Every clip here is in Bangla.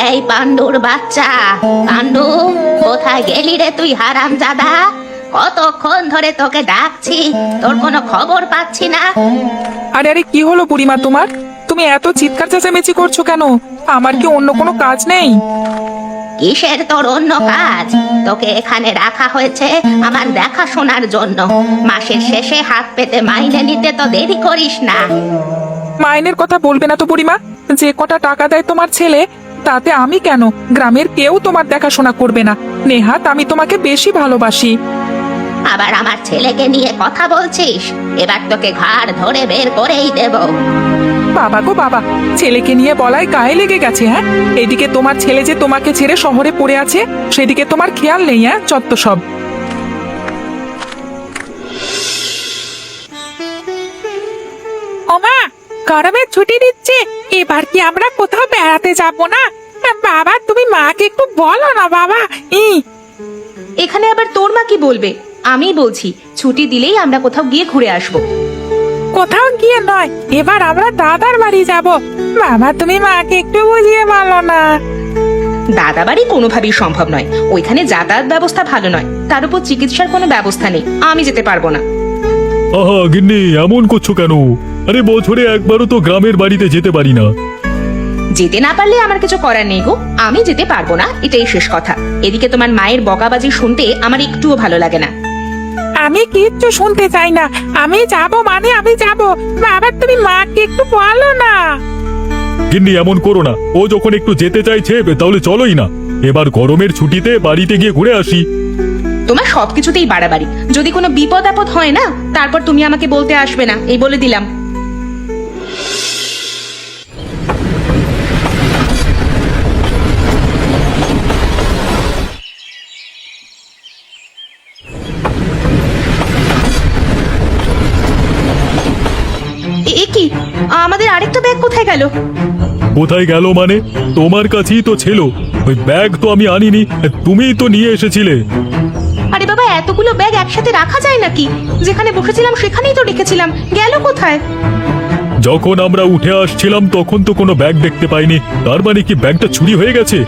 এই পান্ডুর বাচ্চা, পান্ডু, কোথায় গেলি রে তুই হারামজাদা? কতক্ষণ ধরে তোকে ডাকছি, তোর কোনো খবর পাচ্ছি না। আরে আরে, কি হলো বুড়িমা তোমার? তুমি এত চিৎকার চেঁচামেচি করছো কেন? আমার কি অন্য কোনো কাজ নেই? কিসের তোর অন্য কাজ? তোকে এখানে রাখা হয়েছে আমার দেখাশোনার জন্য। মাসের শেষে হাত পেতে মাইনে নিতে তো দেরি করিস না। মাইনের কথা বলবে না তো বুড়িমা। যে কটা টাকা দেয় তোমার ছেলে, তাতে আমি কেন, গ্রামের কেউ তোমার দেখাশোনা করবে না। নেহাত আমি তোমাকে বেশি ভালোবাসি। আবার আমার ছেলেকে নিয়ে কথা বলছিস? এবার তোকে ঘাড় ধরে বের করেই দেব। বাবা গো বাবা, ছেলেকে নিয়ে বলায় গায়ে লেগে গেছে। হ্যাঁ, এদিকে তোমার ছেলে যে তোমাকে ছেড়ে শহরে পড়ে আছে, সেদিকে তোমার খেয়াল নেই। হ্যাঁ, চত্ব সব। ওমা, গরমের ছুটি দিচ্ছে, এবার কি আমরা কোথাও বেড়াতে যাব না? বাবা, তুমি মাকে একটু বলো না বাবা। এখানে আবার তোর মা কি বলবে? আমি বলছি ছুটি দিলেই আমরা কোথাও গিয়ে ঘুরে আসবো। কোথাও গিয়ে নয়, এবার আমরা দাদার বাড়ি যাব। বাবা, তুমি মাকে একটু বুঝিয়ে বলো না। দাদা বাড়ি কোনোভাবেই সম্ভব নয়, ওইখানে যাতায়াত ব্যবস্থা ভালো নয়, তার উপর চিকিৎসার কোনো ব্যবস্থা নেই, আমি যেতে পারবো না। আহা গিন্নি, এমন করছো কেন? আরে বছরে একবারও তো গ্রামের বাড়িতে যেতে পারি না। যেতে না পারলে আমার কিছু করার নেই গো, আমি যেতে পারবো না, এটাই শেষ কথা। এদিকে তোমার মায়ের বকাবাজি শুনতে আমার একটুও ভালো লাগে না। আমি কিচ্ছু শুনতে চাই না, আমি যাব মানে আমি যাব। বাবা, তুমি মাকে একটু বলো না। গিন্নি এমন করো না, ও যখন একটু যেতে চাইছে তাহলে চলোই না। এবার গরমের ছুটিতে বাড়িতে গিয়ে ঘুরে আসি। তোমার সবকিছুতেই বাড়াবাড়ি। যদি কোনো বিপদ আপদ হয় না, তারপর তুমি আমাকে বলতে আসবে না, এই বলে দিলাম। এ কি, আমাদের আরেকটা ব্যাগ কোথায় গেল? কোথায় গেল মানে? তোমার কাছেই তো ছিল। ওই ব্যাগ তো আমি আনিনি, তুমিই তো নিয়ে এসেছিলে। আরে বাবা, এতগুলো ব্যাগ একসাথে রাখা যায় নাকি? যেখানে বসেছিলাম সেখানেই তো রেখেছিলাম, গেল কোথায়? যখন আমরা উঠে আসছিলাম তখন তো কোনো ব্যাগ দেখতে পাইনি। তার মানে কি ব্যাগটা চুরি হয়ে গেছে?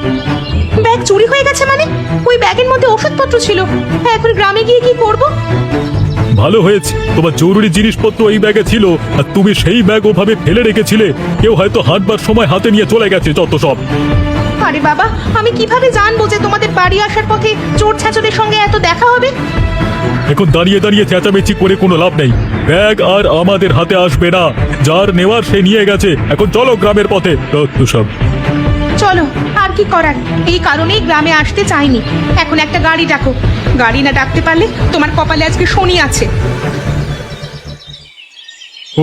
ব্যাগ চুরি হয়ে গেছে মানে? ওই ব্যাগের মধ্যে ওষুধপত্র ছিল। হ্যাঁ, এখন গ্রামে গিয়ে কি করব? ভালো হয়েছে, তোমার জরুরি জিনিসপত্র এই ব্যাগে ছিল, আর তুমি সেই ব্যাগ ওভাবে ফেলে রেখেছিলে। কেউ হয়তো হাঁটবার সময় হাতে নিয়ে চলে গেছে যত সব। আরে বাবা, আমি কিভাবে জানবো যে তোমাদের বাড়ি আসার পথে চোর ছাচরের সঙ্গে এত দেখা হবে? এখন দাঁড়িয়ে দাঁড়িয়ে চেঁচামেচি করে কোনো লাভ নেই। ব্যাগ আর আমাদের হাতে আসবে না। যার নেওয়ার সে নিয়ে গেছে। এখন চলো গ্রামের পথে যত সব। চলো, আর কি করার, এই কারণেই গ্রামে আসতে চাইনি। এখন একটা গাড়ি ডাকো। গাড়ি না ডাকতে পারলে তোমার কপালে আজকে শনি আছে।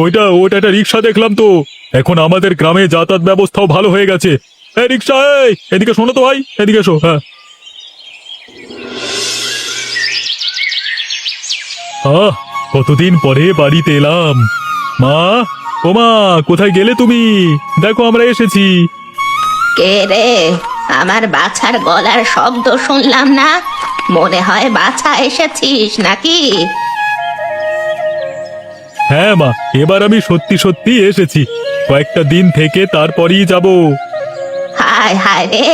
ওইটা ওটা একটা রিক্সা দেখলাম তো। এখন আমাদের গ্রামে যাতায়াত ব্যবস্থাও ভালো হয়ে গেছে। এই রিক্সা, এই এদিকে শোনো তো ভাই, এদিকে এসো। হ্যাঁ কতদিন পরে বাড়িতে এলাম। মা, ও মা, কোথায় গেলে তুমি? দেখো আমরা এসেছি। কে রে? আমার বাছার গলার শব্দ শুনলাম না, মনে হয় বাছা এসেছিস নাকি? হ্যাঁ মা, এবার আমি সত্যি সত্যি এসেছি। কয়েকটা দিন থেকে তারপরেই যাব। হায় হায় রে,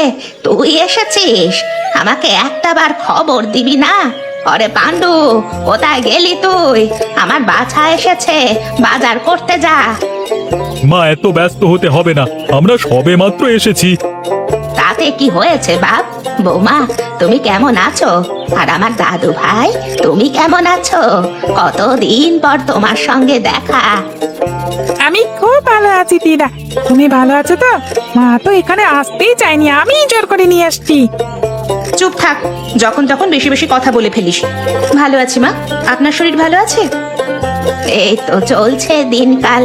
তুই এসেছিস? আমাকে একটাবার খবর দিবি না? আরে পান্ডু, কোথায় গেলি তুই? আমার বাছা এসেছে, বাজার করতে যা। মা, এত ব্যস্ত হতে হবে না, আমরা সবে মাত্র এসেছি। তাতে কি হয়েছে বাপ? বৌমা, তুমি কেমন আছো? আর আমার দাদু ভাই, তুমি কেমন আছো? কতদিন পর তোমার সঙ্গে দেখা। আমি খুব ভালো আছি দিদা, তুমি ভালো আছো তো? মা তো এখানে আসতেই চাইনি, আমি জোর করে নিয়ে আসছি। চুপ থাক, যখন তখন বেশি বেশি কথা বলে ফেলিস। ভালো আছি মা, আপনার শরীর ভালো আছে? এই তো চলছে দিনকাল।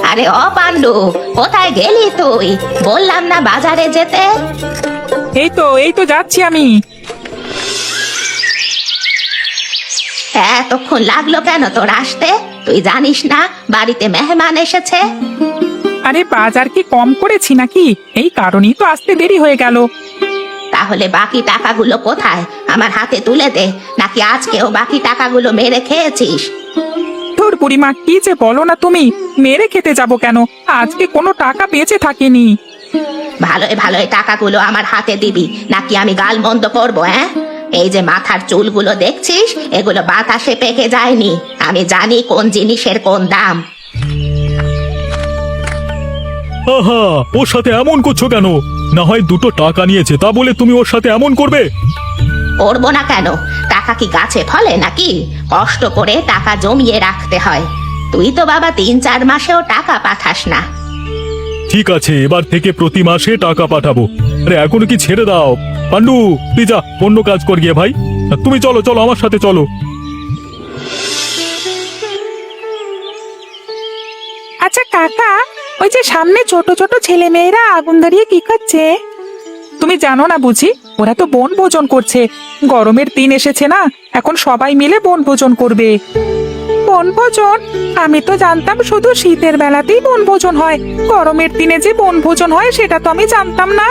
আরে ও পান্ডু, কোথায় গেলি তুই? বললাম না বাজারে যেতে। এই তো যাচ্ছি আমি। এতক্ষণ লাগলো কেন তোর আসতে? তুই জানিস না বাড়িতে মেহমান এসেছে? আরে বাজার কি কম করেছি নাকি? এই কারণেই তো আসতে দেরি হয়ে গেল। তাহলে বাকি টাকাগুলো কোথায়? আমার হাতে তুলে দে, নাকি আজকেও বাকি টাকাগুলো মেরে খেয়েছিস? তোর বুড়িমা, কি যে বলো না তুমি। মেরে খেতে যাব কেন? আজকে কোনো টাকা বেঁচে থাকেনি। ভালোই ভালোই টাকাগুলো আমার হাতে দিবি, নাকি আমি গাল মন্দ করবো? হ্যাঁ, এই যে মাথার চুলগুলো দেখছিস, এগুলো বাতাসে পেকে যায়নি। আমি জানি কোন জিনিসের কোন দাম। আহা, ওর সাথে এমন করছো কেন? না হয় দুটো টাকা নিয়েছে তা বলে তুমি ওর সাথে এমন করবে? করবো না কেন? টাকা কি গাছে ফলে নাকি? কষ্ট করে টাকা জমিয়ে রাখতে হয়। তুই তো বাবা ৩-৪ মাসেও টাকা পাঠাস না। ঠিক আছে, এবার থেকে প্রতি মাসে টাকা পাঠাবো। আরে এখনো কি ছেড়ে দাও? পান্ডু, তুই যা অন্য কাজ কর গিয়ে ভাই। তুমি চলো চলো, আমার সাথে চলো। আচ্ছা কাকা, ওই যে সামনে ছোট ছোট ছেলে মেয়েরা আগুন ধরিয়ে কি করছে? তুমি জানো না বুঝি? ওরা তো বনভোজন করছে। গরমের দিন এসেছে না, এখন সবাই মিলে বনভোজন করবে। বনভোজন? আমি তো জানতাম শুধু শীতের বেলাতেই বনভোজন হয়। গরমের দিনে যে বনভোজন হয় সেটা তো আমি জানতাম না।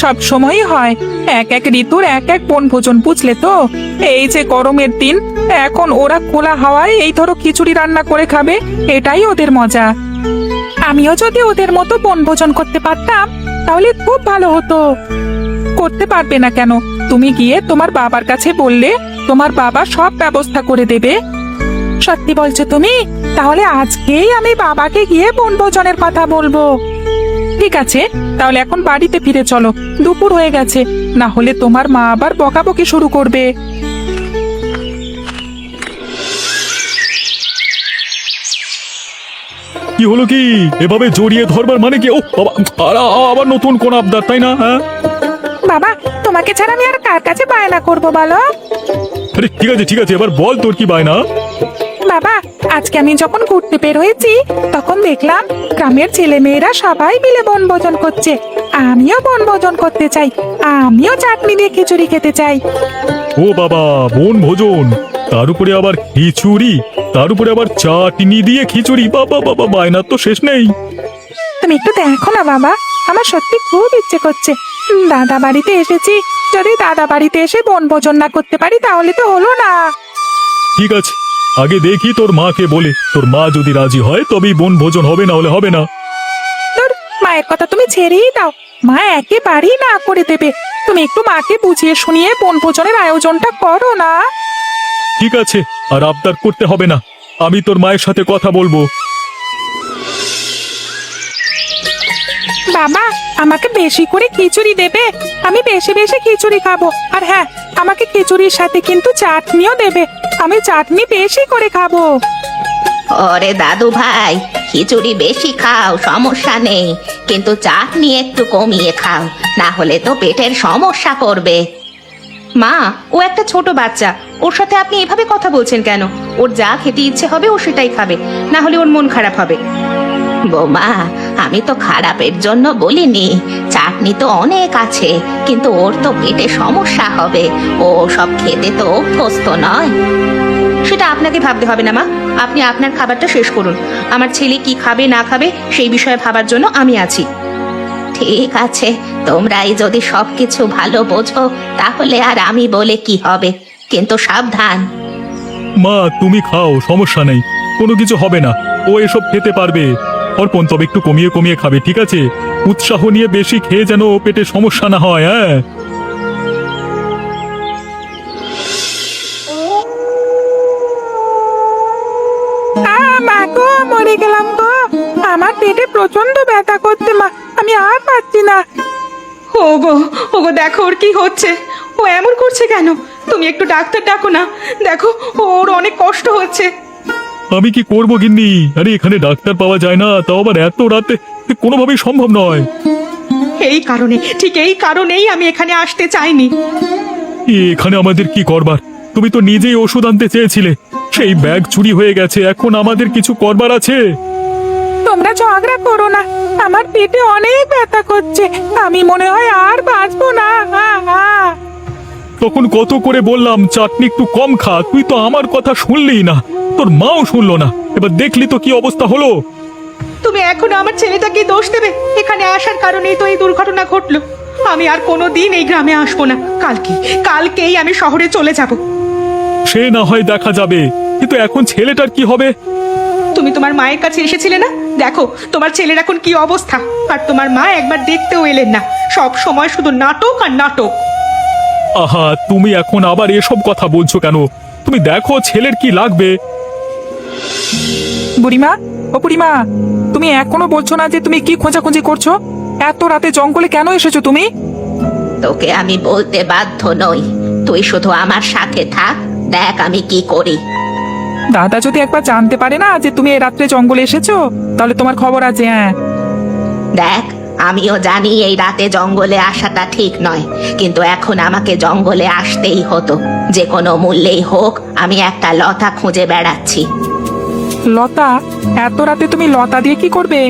সব সময়ই হয়, এক এক ঋতুর এক এক বনভোজন, বুঝলে তো? এই যে গরমের দিন, এখন ওরা খোলা হাওয়ায় এই ধরো খিচুড়ি রান্না করে খাবে, এটাই ওদের মজা। আমিও যদি ওদের মতো বনভোজন করতে পারতাম তাহলে খুব ভালো হতো। করতে পারবে না কেন? তুমি গিয়ে তোমার বাবার কাছে বললে তোমার বাবা সব ব্যবস্থা করে দেবে। সত্যি বলছো তুমি? তাহলে আজকেই আমি বাবাকে গিয়ে বনভোজনের কথা বলবো। ঠিক আছে, তাহলে এখন বাড়িতে ফিরে চলো, দুপুর হয়ে গেছে। না হলে তোমার মা আবার বকাবকি শুরু করবে। কি হলো কি? এভাবে জড়িয়ে ধরবার মানে কি? ও বাবা, আবার নতুন কোন আবদার, তাই না? হ্যাঁ, বাবা, তোমাকে ছাড়া আমি আর কার কাছে বায়না করবো বলো? আরে ঠিক আছে ঠিক আছে, এবার বল তোর কি বায়না। বাবা, আজকে আমি যখন ঘুরতে বের হয়েছি তখন দেখলাম গ্রামের ছেলে মেয়েরা সবাই মিলে বনভোজন করছে। আমিও বনভোজন করতে চাই, আমিও চাটনি দিয়ে খিচুড়ি খেতে চাই। ও বাবা, বনভোজন, তার উপরে আবার খিচুড়ি, তার উপরে আবার চাটনি দিয়ে খিচুড়ি। বাবা বাবা, বায়না তো শেষ নেই। তুমি একটু দেখো না বাবা, আমার সত্যি খুব ইচ্ছে করছে। দাদা বাড়িতে এসেছি, যদি দাদা বাড়িতে এসে বনভোজন না করতে পারি তাহলে তো হলো না। ঠিক আছে, আগে দেখি তোর মাকে বলে, তোর মা যদি রাজি হয় তবেই বনভোজন হবে, না হলে হবে না। ধুর, মায়ের কথা তুমি ছেড়েই দাও, মা একেবারেই না করে দেবে। তুমি একটু মাকে বুঝিয়ে শুনিয়ে বনভোজনের আয়োজনটা করো না। ঠিক আছে, আর আবদার করতে হবে না, আমি তোর মায়ের সাথে কথা বলবো। বাবা, আমাকে বেশি করে খিচুড়ি দেবে, আমি বেশি বেশি খিচুড়ি খাবো। আর হ্যাঁ, আমাকে খিচুড়ির সাথে কিন্তু চাটনিও দেবে, আমি চাটনি বেশি করে খাবো। ওরে দাদু ভাই, খিচুড়ি বেশি খাও, সমস্যা নেই, কিন্তু চাটনি একটু কমিয়ে খাও, না হলে তো পেটের সমস্যা করবে। মা, ও একটা ছোট বাচ্চা, ওর সাথে আপনি এভাবে কথা বলছেন কেন? ওর যা খেতে ইচ্ছে হবে ও সেটাই খাবে, না হলে ওর মন খারাপ হবে। বৌমা, আমি তো খারাপের জন্য বলিনি, চাটনি তো অনেক আছে, কিন্তু ওর তো পেটে সমস্যা হবে, ও সব খেতে তো অভ্যস্ত নয়। সেটা আপনাকে ভাবতে হবে না মা, আপনি আপনার খাবারটা শেষ করুন। আমার ছেলে কি খাবে না খাবে সেই বিষয়ে ভাবার জন্য আমি আছি। ঠিক আছে, তোমরাই যদি সবকিছু ভালো বোঝো তাহলে আর আমি বলে কি হবে, কিন্তু সাবধান। মা, তুমি খাও, সমস্যা নেই, কোনো কিছু হবে না, ও এসব খেতে পারবে। অর্পণ, তবে একটু কমিয়ে কমিয়ে খাবে, ঠিক আছে? উৎসাহ নিয়ে বেশি খেয়ে যেন পেটে সমস্যা না হয়। হ্যাঁ, মা গো, মরে গেলাম গো, আমার পেটে প্রচন্ড ব্যথা করছে মা, আমি আর পাচ্ছি না। ওগো ওগো, দেখো ওর কি হচ্ছে, ও এমন করছে কেন? তুমি একটু ডাক্তার ডাকো না, দেখো ওর অনেক কষ্ট হচ্ছে। আমি কি করবো গিন্নি? আরে এখানে ডাক্তার পাওয়া যায় না, তাও আবার এত রাতে, কোনোভাবেই সম্ভব নয়। এই কারণে, ঠিক এই কারণেই আমি এখানে আসতে চাইনি। এখানে আমাদের কি করবার? তুমি তো নিজেই ওষুধ আনতে চেয়েছিলে, সেই ব্যাগ চুরি হয়ে গেছে, এখন আমাদের কিছু করবার আছে? তোমরা ঝগড়া করো না, আমার পেটে অনেক ব্যথা করছে, আমি মনে হয় আর বাঁচবো না। তখন কত করে বললাম চাটনি একটু কম খা, তুই তো আমার কথা শুনলি না, তোর মাও শুনলো না, এবার দেখলি তো কি অবস্থা হলো। তুমি এখনো আমার ছেলেটাকে দোষ দেবে? এখানে আসার কারণেই তো এই দুর্ঘটনা ঘটলো। আমি আর কোনোদিন এই গ্রামে আসবো না, কালকেই আমি শহরে চলে যাব। সে না হয় দেখা যাবে, কিন্তু এখন ছেলেটার কি হবে? তুমি তুমি তোমার মায়ের কাছে এসেছিলে না? দেখো তোমার ছেলের এখন কি অবস্থা। আর তোমার মা একবার দেখতেও এলেন না, সব সময় শুধু নাটক আর নাটক। আহা, তুমি এখন আবার এসব কথা বলছো কেন? তুমি দেখো ছেলের কি লাগবে। বুড়িমা, ও বুড়িমা, তুমি এখনো বলছো না যে তুমি কি খোঁজাখুঁজি করছো? এত রাতে জঙ্গলে কেন এসেছো তুমি? তোকে আমি বলতে বাধ্য নই, তুই শুধু আমার সাথে থাক, দেখ আমি কি করি। দাদা যদি একবার জানতে পারে না যে তুমি এ রাত্রে জঙ্গলে এসেছো, তাহলে তোমার খবর আছে। হ্যাঁ, দেখ, আমিও জানি এই রাতে জঙ্গলে আসাটা ঠিক নয়, কিন্তু এখন আমাকে জঙ্গলে আসতেই হতো। যে কোনো মূল্যেই হোক আমি একটা লতা খুঁজে বেড়াচ্ছি। লতা? এত রাতে তুমি লতা দিয়ে কি করবে?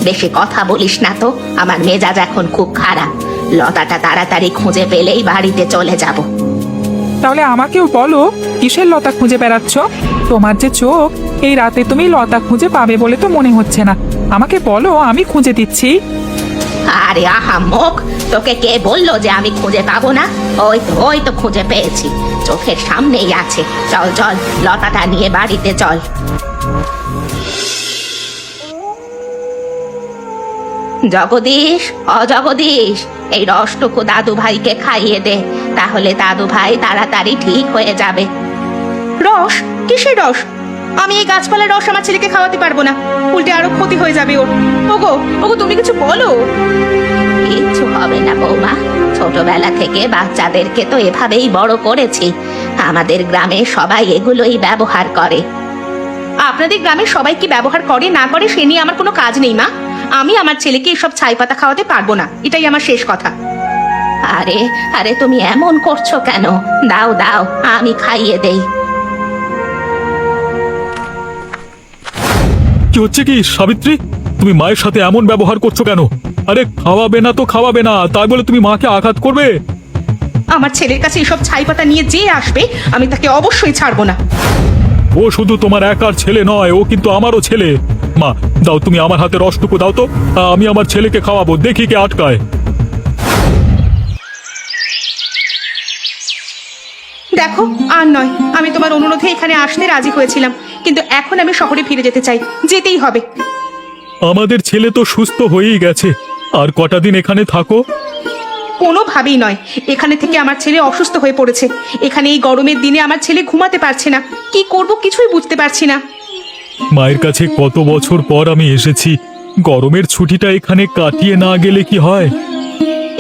বেশি কথা বলিস না তো, আমার মেজাজ এখন খুব খারাপ। লতাটা তাড়াতাড়ি খুঁজে পেলেই বাড়িতে চলে যাব। তাহলে আমাকেও বলো, কিসের লতা খুঁজে বেড়াচ্ছ? তোমার যে চোখ, এই রাতে তুমি লতা খুঁজে পাবে বলে তো মনে হচ্ছে না। আমাকে বলো, আমি খুঁজে দিচ্ছি। আরে আহাম্মক, তোকে কে বললো যে আমি খুঁজে পাবো না? ওই তো খুঁজে পেয়েছি, চোখের সামনেই আছে। চল চল, লতাটা নিয়ে বাড়িতে চল। জগদীশ, অজগদীশ, এই রসটুকু দাদু ভাইকে খাইয়ে দে, তাহলে দাদু ভাই তাড়াতাড়ি ঠিক হয়ে যাবে। রস? কিসের রস? আমি এই গাছপালার রস আমার ছেলেকে খাওয়াতে পারবো না, উল্টে আরো ক্ষতি হয়ে যাবে ওর। ওগো ওগো, তুমি কিছু বলো। কিচ্ছু হবে না বৌমা, ছোটবেলা থেকে বাচ্চাদেরকে তো এভাবেই বড় করেছি। আমাদের গ্রামে সবাই এগুলোই ব্যবহার করে। আপনাদের গ্রামের সবাই কি ব্যবহার করে না করে সে নিয়ে আমার কোনো কাজ নেই মা। আমি আমার ছেলেকে এসব ছাই পাতা খাওয়াতে পারবো না, এটাই আমার শেষ কথা। আরে আরে, তুমি এমন করছো কেন? দাও দাও, আমি খাইয়ে দেই। কি হচ্ছে কি সাবিত্রী? তুমি মায়ের সাথে এমন ব্যবহার করছো কেন? আরে খাওয়াবে না তো খাওয়াবে না, তাই বলে তুমি মাকে আঘাত করবে? আমার ছেলের কাছে এসব ছাই পাতা নিয়ে যে আসবে আমি তাকে অবশ্যই ছাড়বো না। ও শুধু তোমার একার ছেলে নয়, ও কিন্তু আমারও ছেলে। মা, দাও তুমি আমার হাতে রসটুকু দাও তো, আমি আমার ছেলেকে খাওয়াবো, দেখি কে আটকায়। দেখো, আর নয়, আমি তোমার অনুরোধে এখানে আসতে রাজি হয়েছিলাম, কিন্তু এখন আমি শহরে ফিরে যেতে চাই, যেতেই হবে। আমাদের ছেলে তো সুস্থ হয়েই গেছে, আর কটা দিন এখানে থাকো। কোনোভাবেই নয়, এখানে থেকে আমার ছেলে অসুস্থ হয়ে পড়েছে। এখানে এই গরমের দিনে আমার ছেলে ঘুমাতে পারছে না, কি করব কিছুই বুঝতে পারছি না। মায়ের কাছে কত বছর পর আমি এসেছি, গরমের ছুটিটা এখানে কাটিয়ে না গেলে কি হয়?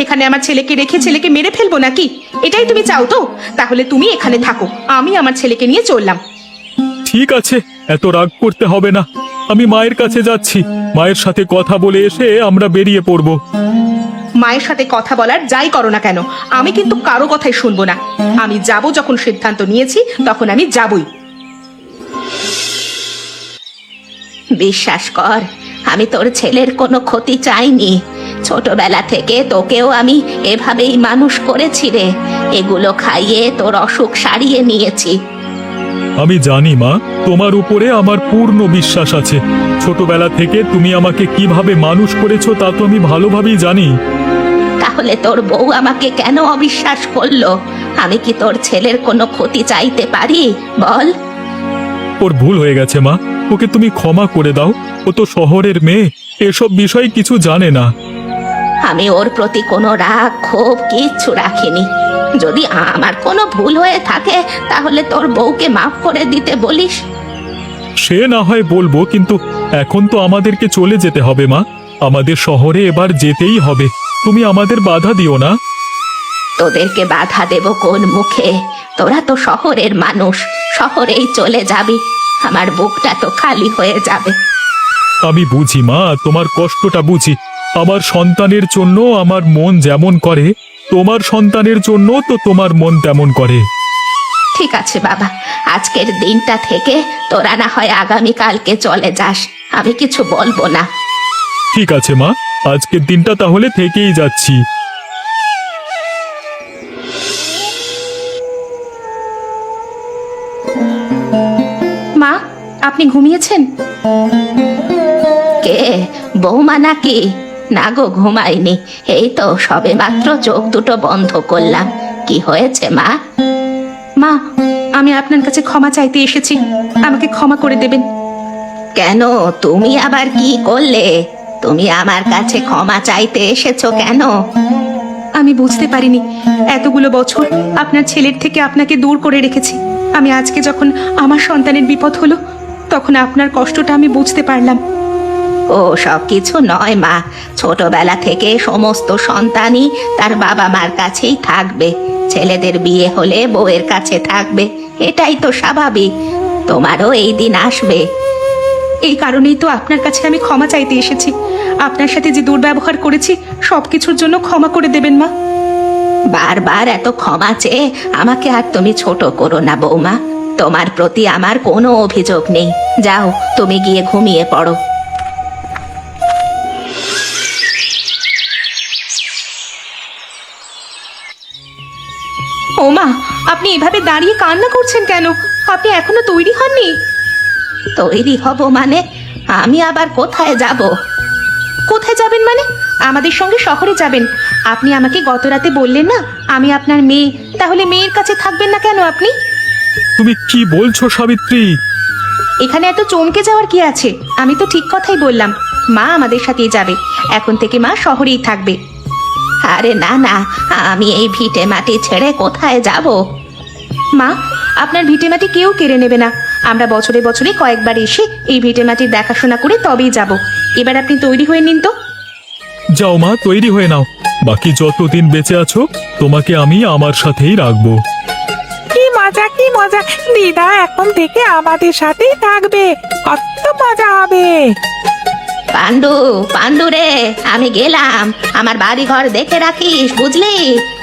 এখানে আমার ছেলেকে রেখে ছেলেকে মেরে ফেলবো নাকি? এটাই তুমি চাও তো? তাহলে তুমি এখানে থাকো, আমি আমার ছেলেকে নিয়ে চললাম। ঠিক আছে, এত রাগ করতে হবে না, আমি মায়ের কাছে যাচ্ছি। মায়ের সাথে কথা বলে এসে আমরা বেরিয়ে পড়ব। মায়ের সাথে কথা বলার যাই করো না কেন, আমি কিন্তু কারো কথাই শুনবো না। আমি যাব, যখন সিদ্ধান্ত নিয়েছি তখন আমি যাবই। বিশ্বাস কর, আমি তোর ছেলের কোনো ক্ষতি চাইনি। ছোটবেলা থেকে তোকেও আমি এভাবেই মানুষ করেছি রে, এগুলো খাইয়ে তোর অসুখ সারিয়ে নিয়েছি। আমি জানি মা, তোমার উপরে আমার পূর্ণ বিশ্বাস আছে। ছোটবেলা থেকে তুমি আমাকে কিভাবে মানুষ করেছো তা তো আমি ভালোভাবেই জানি। তাহলে তোর বউ আমাকে কেন অবিশ্বাস করলো? আমি কি তোর ছেলের কোনো ক্ষতি চাইতে পারি বল? ওর ভুল হয়ে গেছে মা, ওকে তুমি ক্ষমা করে দাও। ও তো শহরের মেয়ে, এসব বিষয়ে কিছু জানে না। আমি ওর প্রতি কোনো রাগ ক্ষোভ কিচ্ছু রাখিনি। যদি আমার কোনো ভুল হয়ে থাকে তাহলে তোর বউকে মাফ করে দিতে বলিস। সে না হয় বলবো, কিন্তু এখন তো আমাদেরকে চলে যেতে হবে মা। আমাদের শহরে এবার যেতেই হবে, তুমি আমাদের বাধা দিও না। তোদেরকে বাধা দেব কোন মুখে? তোরা তো শহরের মানুষ, শহরেই চলে যাবি, আমার বুকটা তো খালি হয়ে যাবে। আমি বুঝি মা, তোমার কষ্টটা বুঝি। আমার সন্তানের জন্য আমার মন যেমন করে, তোমার সন্তানের জন্য তো তোমার মন তেমন করে। ঠিক আছে বাবা, আজকের দিনটা থেকে তোরা না হয় আগামীকালকে চলে যাস, আমি কিছু বলবো না। ঠিক আছে মা, আজকের দিনটা তাহলে থেকেই যাচ্ছি। মা, আপনি ঘুমিয়েছেন? কে, বৌমা নাকি? না গো, ঘুমাইনি, এই তো সবে মাত্র চোখ দুটো বন্ধ করলাম। কি হয়েছে মা? মা, আমি আপনার কাছে ক্ষমা চাইতে এসেছি, আমাকে ক্ষমা করে দেবেন। কেন তুমি আবার কি করলে? তুমি আমার কাছে ক্ষমা চাইতে এসেছো কেন? আমি বুঝতে পারিনি এতগুলো বছর আপনার ছেলের থেকে আপনাকে দূর করে রেখেছি। আমি আজকে যখন আমার সন্তানের বিপদ হলো তখন আপনার কষ্টটা আমি বুঝতে পারলাম। ও সব কিছু নয় মা, ছোটবেলা থেকে সমস্ত সন্তানই তার বাবা মার কাছেই থাকবে। ছেলেদের বিয়ে হলে বউয়ের কাছে থাকবে, এটাই তো স্বাভাবিক। তোমারও এই দিন আসবে। এই কারণেই তো আপনার কাছে আমি ক্ষমা চাইতে এসেছি। আপনার সাথে যে দুর্ব্যবহার করেছি সবকিছুর জন্য ক্ষমা করে দেবেন মা। বারবার এত ক্ষমা চেয়ে আমাকে আর তুমি ছোট করো না বৌমা। তোমার প্রতি আমার কোনো অভিযোগ নেই। যাও, তুমি গিয়ে ঘুমিয়ে পড়ো। ও মা, আপনি এভাবে দাঁড়িয়ে কান্না করছেন কেন? আপনি এখনো তৈরি হননি? তৈরি হব মানে? আমি আবার কোথায় যাব? কোথায় যাবেন মানে? আমাদের সঙ্গে শহরে যাবেন। আপনি আমাকে গত রাতে বললেন না আমি আপনার মেয়ে, তাহলে মেয়ের কাছে থাকবেন না কেন আপনি? তুমি কি বলছো সাবিত্রী? এখানে এত চমকে যাওয়ার কি আছে? আমি তো ঠিক কথাই বললাম। মা আমাদের সাথেই যাবে। এখন থেকে মা শহরেই থাকবে। আরে না না, আমি এই ভিটে মাটি ছেড়ে কোথায় যাব? মা, আপনার ভিটেমাটি কেউ কেড়ে নেবে না। আমরা বছরে বছরে কয়েকবার এসে এই ভিটেমাটির দেখাশোনা করে তবেই যাব। এবার আপনি তৈরি হয়ে নিন তো। যাও মা, তৈরি হয়ে নাও। বাকি যতদিন বেঁচে আছো তোমাকে আমি আমার সাথেই রাখবো। কি মজা কি মজা, দিদা এখন থেকে আমাদের সাথেই থাকবে, কত মজা হবে। পান্ডু, পান্ডু রে, আমি গেলাম। আমার বাড়ি ঘর দেখে রাখিস, বুঝলি?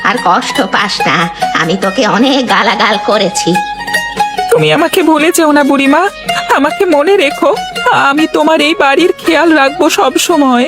আর কষ্ট পাস না, আমি তোকে অনেক গালাগাল করেছি। তুমি আমাকে ভুলে যেও না বুড়িমা, আমাকে মনে রেখো। আমি তোমার এই বাড়ির খেয়াল রাখবো সব সময়।